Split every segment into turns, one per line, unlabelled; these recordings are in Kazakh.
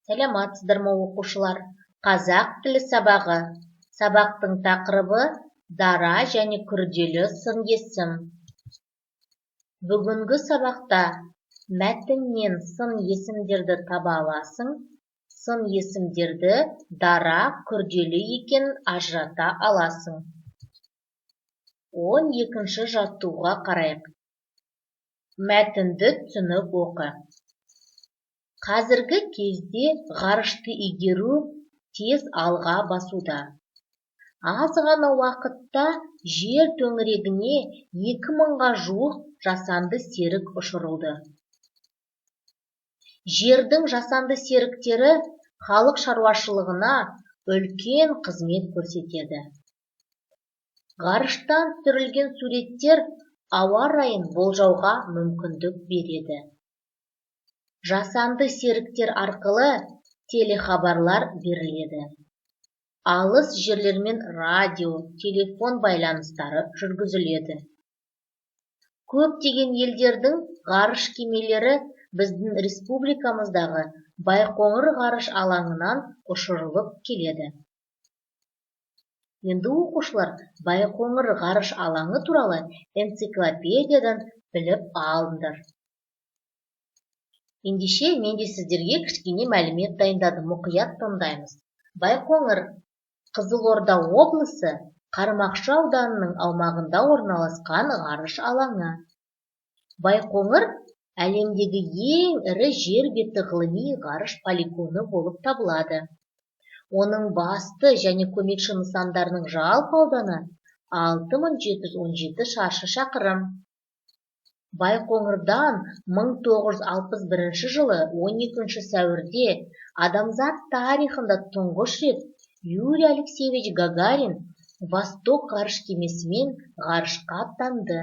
Сәлематсыздар ма оқушылар? Қазақ тілі сабағы. Сабақтың тақырыбы дара және күрделі сын есім. Бүгінгі сабақта мәтіннен сын есімдерді таба аласың. Сын есімдерді дара, күрделі екенін ажырата аласың. 12-ші жаттығуға қарайық. Мәтінді түсініп оқы. Қазіргі кезде ғарышты игеру тез алға басуда. Аз ғана уақытта жер төңірегіне 2000-ға жуық жасанды серік ұшырылды. Жердің жасанды серіктері халық шаруашылығына үлкен қызмет көрсетеді. Ғарыштан түсірілген суреттер ауа райын болжауға мүмкіндік береді. Жасанды серіктер арқылы телехабарлар беріледі. Алыс жерлермен радио, телефон байланыстары жүргізіледі. Көптеген елдердің ғарыш кемелері біздің республикамыздағы Байқоңыр ғарыш алаңынан ұшырылып келеді. Енді оқушылар Байқоңыр ғарыш алаңы туралы энциклопедиядан біліп алыңдар. Ендеше менде сіздерге кішкене мәлімет дайындадым, мұқият тыңдаймыз. Байқоңыр Қызылорда облысы Қармақшы ауданының аумағында орналасқан ғарыш алаңы. Байқоңыр әлемдегі ең ірі жер беті ғылыми ғарыш полигоны болып табылады. Оның басты және көмекші нысандарының жалпы ауданы 6717 шаршы шақырым. Байқоңырдан 1961 жылы 12 сәуірде адамзат тарихында тұңғыш рет Юрий Алексеевич Гагарин Восток ғарыш кемесімен ғарышқа аттанды.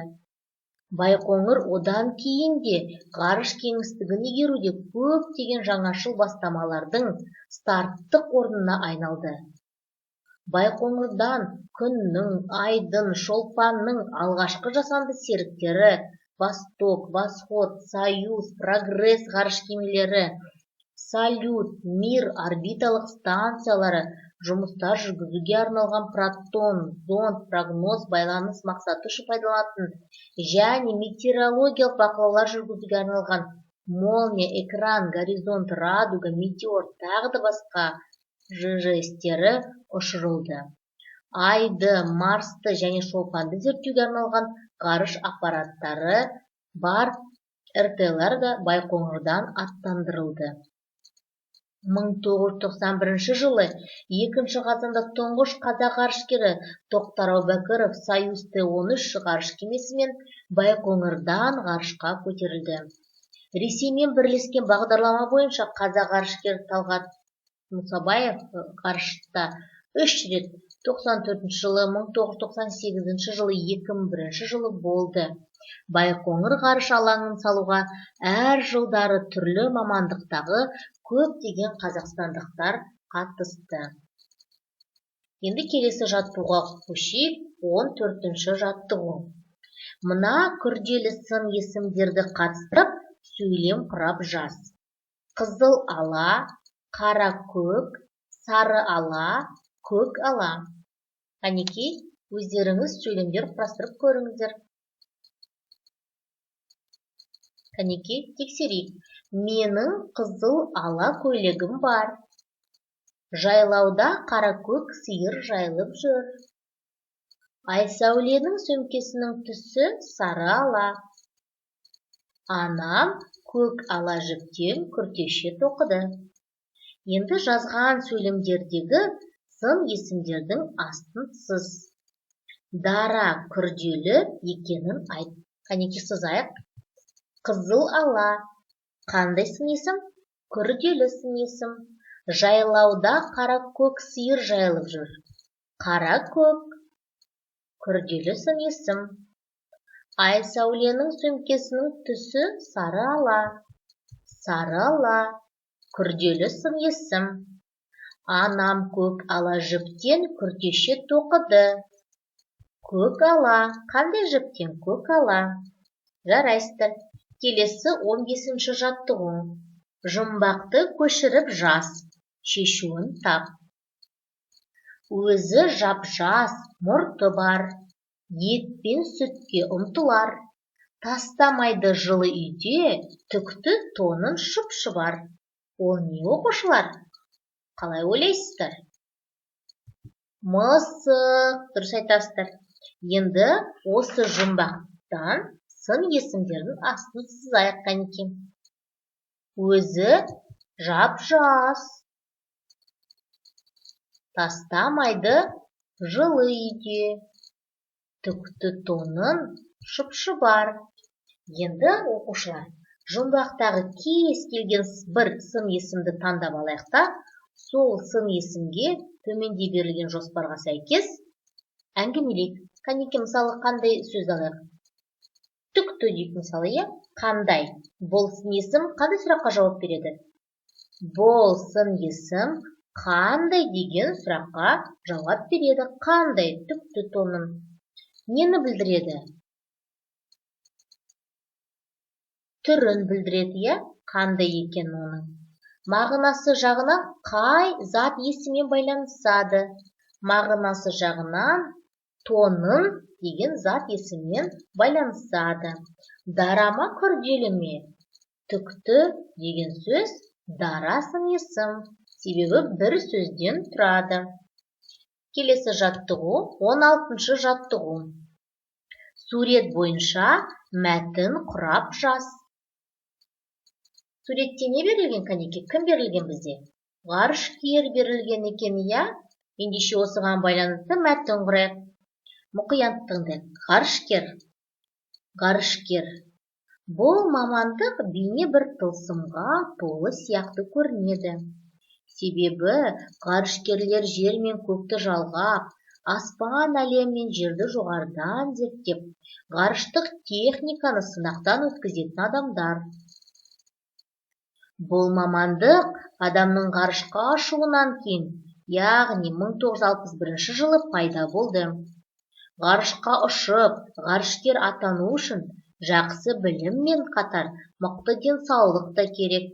Байқоңыр одан кейін де ғарыш кеңістігін игеруде көптеген жаңашыл бастамалардың старттық орнына айналды. Байқоңырдан күннің, айдың, шолпанның алғашқы жасанды серіктері Восток, Восход, Союз, Прогресс ғарыш кемелері, Салют, Мир орбиталық станциялары жұмыстар жүргізуге арналған протон, зонд, прогноз, байланыс мақсаты үшін пайдаланылатын және метеорологиялық бақылаулар жүргізуге арналған молния, экран, горизонт, радуга, метеор, тағы да басқа ЖЖС-тері ұшырылды. Айды, Марсты және шолпанды зерттеуге арналған ғарыш аппараттары бар РТ-лар да Байқоңырдан аттандырылды. 1991 жылы 2 қазанда тұңғыш қазақ ғарышкері Тоқтар Әубәкіров Союз Т-13 ғарыш кемесімен Байқоңырдан ғарышқа көтерілді. Ресеймен бірлескен бағдарлама бойынша қазақ ғарышкері Талғат Мұсабаев ғарышта 3 рет 94 жылы, 1998 жылы, 2001 жылы болды. Байқоңыр ғарыш алаңын салуға әр жылдары түрлі мамандықтағы көптеген қазақстандықтар қатысты. Енді келесі жаттығуға көшейік, 14-ші жаттығу. Мына күрделі сын есімдерді қатыстырып, сөйлем құрап жаз. Қызыл ала, қара көк, сары ала, көк ала. Қанекей, өздеріңіз сөйлемдер құрастырып көріңіздер. Қанекей, тексерейік. Менің қызыл ала көйлегім бар. Жайлауда қара көк сиыр жайылып жүр. Айсәуленің сөмкесінің түсі сары ала. Анам көк ала жіптен күртеше тоқыды. Енді жазған сөйлемдердегі сын есімдердің астын сыз. Дара, күрделі екенін айт. Қанекей сызайық. Қызыл ала. Қандай сын есім? Күрделі сын есім. Жайлауда қара көк сиыр жайылып жүр. Қара көк. Күрделі сын есім. Айсәуленің сөмкесінің түсі сары ала. Сары ала. Күрделі сын есім. Анам көк ала жіптен күртеше тоқыды. Көк ала. Қандай жіптен? Көк ала. Жарайсыздар. Келесі 15-ші жаттығу. Жұмбақты көшіріп жаз, шешуін тап. Өзі жап-жас, мұрты бар, ет пен сүтке ұмтылар. Тастамайды жылы үйде, түкті тонын шұп-шұбар. Ол не, оқушылар? Қалай ойлайсыздар? Мысық, дұрыс айтасыздар. Енді осы жұмбақтан сын есімдердің астын сызайық қанекей. Өзі жап-жас, тастамайды жылы үйде, түкті тонын шұп-шұбар. Енді оқушылар, жұмбақтағы кез келген бір сын есімді таңдап алайық та, сол сын есімге төменде берілген жоспарға сәйкес әңгімелейік. Қанекей, мысалы, қандай сөз алайық? Түкті дейік, мысалы, иә? Қандай? Бұл сын есім қандай сұраққа жауап береді? Бұл сын есім қандай деген сұраққа жауап береді. Қандай? Түкті тонын. Нені білдіреді? Түрін білдіреді, иә? Қандай екен оның? Мағынасы жағынан қай зат есіммен байланысады? Мағынасы жағынан тонын деген зат есіммен байланысады. Дарама күрделі ме? Түкті деген сөз дара сын есім, себебі бір сөзден тұрады. Келесі жаттығу 16-шы жаттығу. Сурет бойынша мәтін құрап жаз. Суретте не берілген, қанекей? Кім берілген бізде? Ғарышкер берілген екен, иә? Ендеше осыған байланысты мәтін құрайық. Мұқият тыңдайық. Ғарышкер. Ғарышкер. Бұл мамандық бейне бір тылсымға толы сияқты көрінеді. Себебі ғарышкерлер жер мен көкті жалғап, аспан әлем мен жерді жоғарыдан зерттеп, ғарыштық техниканы сынақтан өткізетін адамдар. Бұл мамандық адамның ғарышқа ұшуынан кейін, яғни 1961 жылы пайда болды. Ғарышқа ұшып, ғарышкер атану үшін жақсы біліммен қатар мықты денсаулық та керек.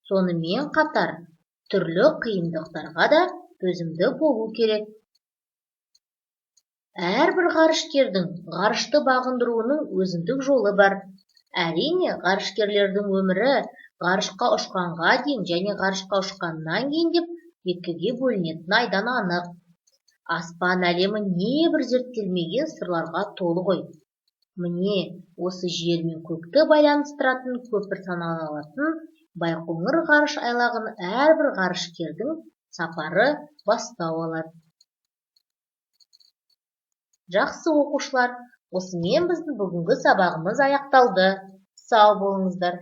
Сонымен қатар түрлі қиындықтарға да төзімді болу керек. Әрбір ғарышкердің ғарышты бағындыруының өзіндік жолы бар. Әрине, ғарышкерлердің өмірі ғарышқа ұшқанға дейін және ғарышқа ұшқаннан кейін деп екіге бөлінетіні айдан анық. Аспан әлемі небір зерттелмеген сырларға толы ғой. Міне, осы жер мен көкті байланыстыратын көпір саналатын Байқоңыр ғарыш айлағын әрбір ғарышкердің сапары бастау алады. Жақсы оқушылар, осымен біздің бүгінгі сабағымыз аяқталды. Сау болыңыздар.